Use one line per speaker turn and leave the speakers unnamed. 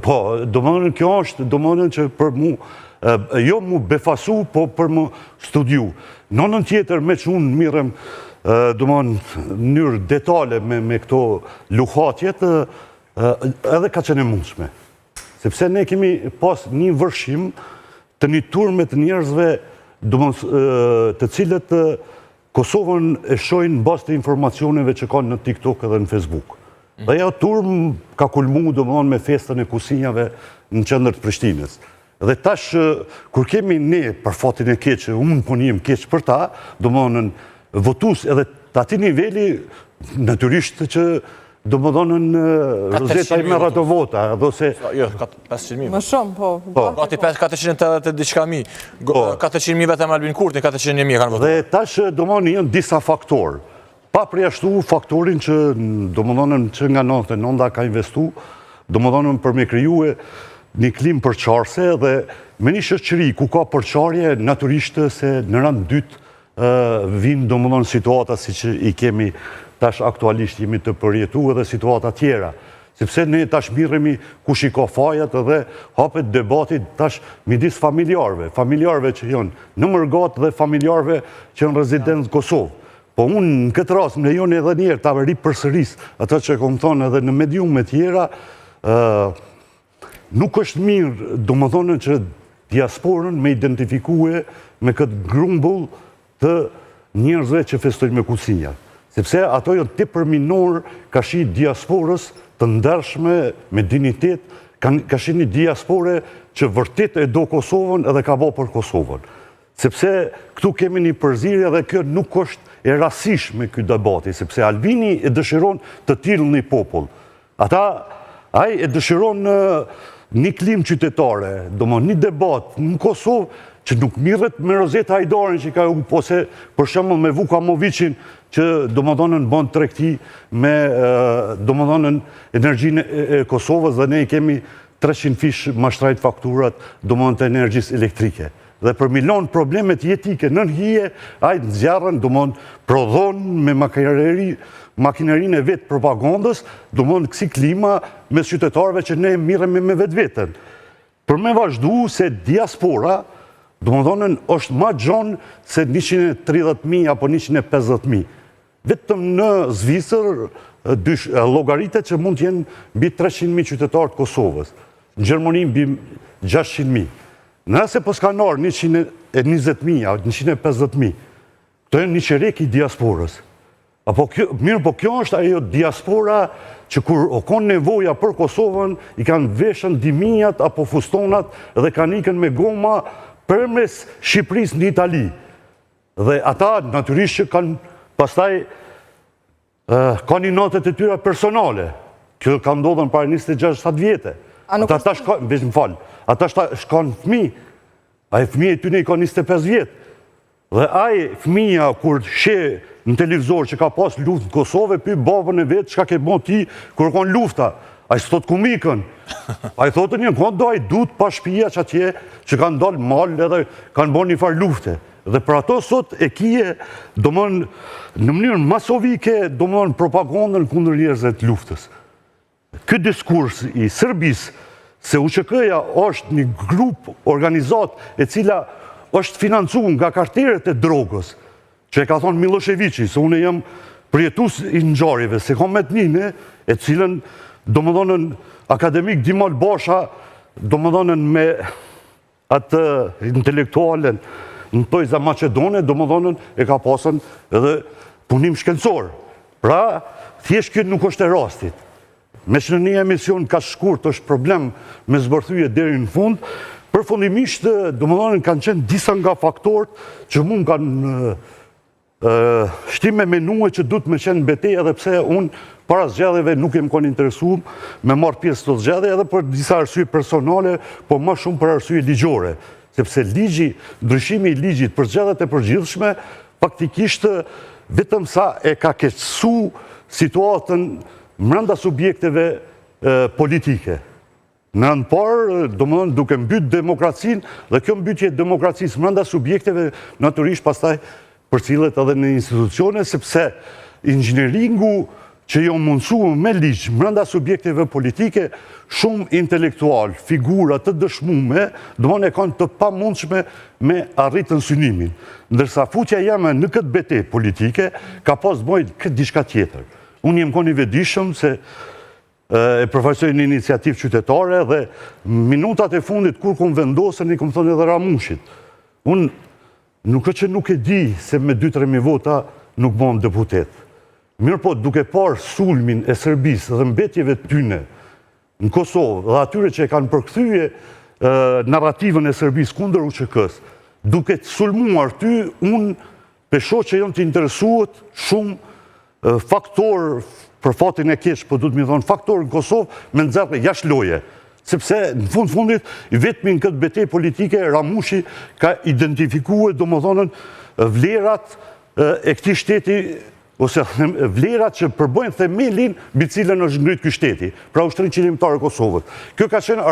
Po, do më dhënë kjo është, do më dhënë që për mu, jo mu befasu, po për mu studiu. Nonën tjetër me që unë mirëm, do më dhënë njërë detale me këto luhatjet, edhe ka qenë e mundshme. Sepse ne kemi pas një vërshim të një turme të njerëzve të cilët Kosovën e shojnë në bazë të informacioneve që kanë në TikTok edhe në Facebook. Dhe ja turm ka kulmu me festën e kusinjave në qendër të Prishtinës. Dhe tash, kur kemi ne për fatin e keqë, unë po njëm keqë për ta, votus edhe të ati nivelli, natyrisht që Rozeta i merë ato vota.
Jo, 500.000.
Më shumë, po.
Gati 480 diçka mi. 400.000 vetëm Albin Kurti, 400.000 kanë votuar.
Dhe tash, janë disa faktorë. Pa përjashtu faktorin që, që nga 99 ka investu, për me kryue një klim përqarse dhe me një shoqëri ku ka përqarje, naturisht se në rand dytë vinë situata si që i kemi tash aktualisht jemi të përjetu edhe situata tjera. Sepse ne tash miremi kush i ka fajat edhe hapet debatit tash midis familjarve. Familjarve që janë në Mërgat dhe familjarve që janë rezident Kosovë. Po unë në këtë rast më lejon edhe njerë të averi përsëris atë që kom thonë edhe në mediume tjera, nuk është mirë do më thonë që diasporën me identifikue me këtë grumbull të njerëzve që festojnë me kusinja. Sepse ato janë të përminor ka shi diasporës të ndershme me dignitet, ka shi një diaspore që vërtet e do Kosovën edhe ka bo për Kosovën. Sepse këtu kemi një përzirje dhe kjo nuk është e rasishme këtë debati, sepse Albini e dëshiron të tillë një popull. Ai e dëshiron një klim qytetare, një debat në Kosovë që nuk mirret me Rozeta Hajdarin që ka u pose për shembull me Vuk Hamovicin që bën tregti me energjinë e Kosovës dhe ne i kemi 300 fish mashtrajt fakturat të energjisë elektrike. Dhe për milion problemet jetike nën hije, ajtë zjarën, prodhon me makinerinë e vetë propagandës, kësi klima me qytetarëve që ne miremi me vetë vetën. Për me vazhdu se diaspora, është ma gjonë se 130.000 apo 150.000. Vetëm në Zvicër, logaritet që mund t'jenë mbi 300.000 qytetarë të Kosovës. Në Gjermoni mbi 600.000. Nëse po s'ka nërë 120.000, 150.000, këto e një qerek i diasporës. Mirë, po kjo është ajo diaspora që kur o konë nevoja për Kosovën, i kanë veshën diminjat apo fustonat dhe kanë ikën me goma përmes Shqipëris në Itali. Dhe ata, natyrisht që kanë pastaj ka një notet e tyra personale, që ka ndodhën para 26-7 vjetë. Ata shkanë fëmi, a e fëmi e ty ne i ka 25 vjetë. Dhe aj fëmija kur she në televizor që ka pas luft në Kosovë, py babën e vetë, që ka ke bon ti kur kanë lufta. A i sot ku mikën. A i thotën një, kanë do a i dut pa shpia që atje që kanë dalë malë edhe kanë bon një farë lufte. Dhe për ato sot e kije, në mënyrë masovike, propagandën kundër njerëzve të luftës. Këtë diskurs i Sërbis, se UÇK-ja është një grup organizat e cila është financu nga karteret e drogës, që e ka thonë Miloševiqi, se unë jam përjetus i ngjarjeve, se kam me të njëne, e cilën, akademik Dimal Basha, me atë intelektualen në tojza Macedone, e ka pasën edhe punim shkencor. Pra, thjesht këtë nuk është e rastit. Me që në një emision ka shkurt është problem me zbërthyje deri në fund, përfundimisht, kanë qenë disa nga faktorët që mund kanë shtime menue që du të me qenë betej, edhe pse unë para zgjedhjeve nuk jem kon interesuar me marrë pjesë të zgjedhje edhe për disa arsye personale, po më shumë për arsye ligjore. Sepse ndryshimi i ligjit për zgjedhjet e përgjithshme, faktikisht vetëm sa e ka keqësu situatën mbrenda subjekteve politike. Në rënd parë, duke mbyt demokracinë, dhe kjo mbytje demokracisë mbrenda subjekteve, natyrisht pastaj përcillet edhe në institucione, sepse inxhinieringu që jo mundësuar me ligj brenda subjekteve politike shumë intelektual, figura të dëshmume, domthonë e kanë të pamundshme me arritën synimin. Ndërsa futja jeme në këtë betejë politike ka pas bëjë këtë diçka tjetër. Unë jem kon i vetëdijshëm se e përfaqësoj një iniciativë qytetare dhe minutat e fundit kur kom vendosën i kom thonë edhe Ramushit. Unë nuk është që nuk e di se me 2-3 vota nuk bëhem deputet. Mirë po, duke parë sulmin e Serbisë dhe mbetjeve tyne në Kosovë dhe atyre që e kanë përkthyje narrativën e Serbisë kundër UÇK-s, duke të sulmuar ty, unë pesho që janë të interesuar shumë faktor për fatin e keq, po du të mi thonë faktor në Kosovë me nxjerrje jashtë loje. Sepse në fundit, vetëm në këtë betejë politike, Ramushi ka identifikuar domethënë vlerat e këtij shteti ose vlerat që përbëjnë themelin mbi cilën është ngrit ky shteti, pra Ushtrinë Qendrore e Kosovës. Kjo ka qenë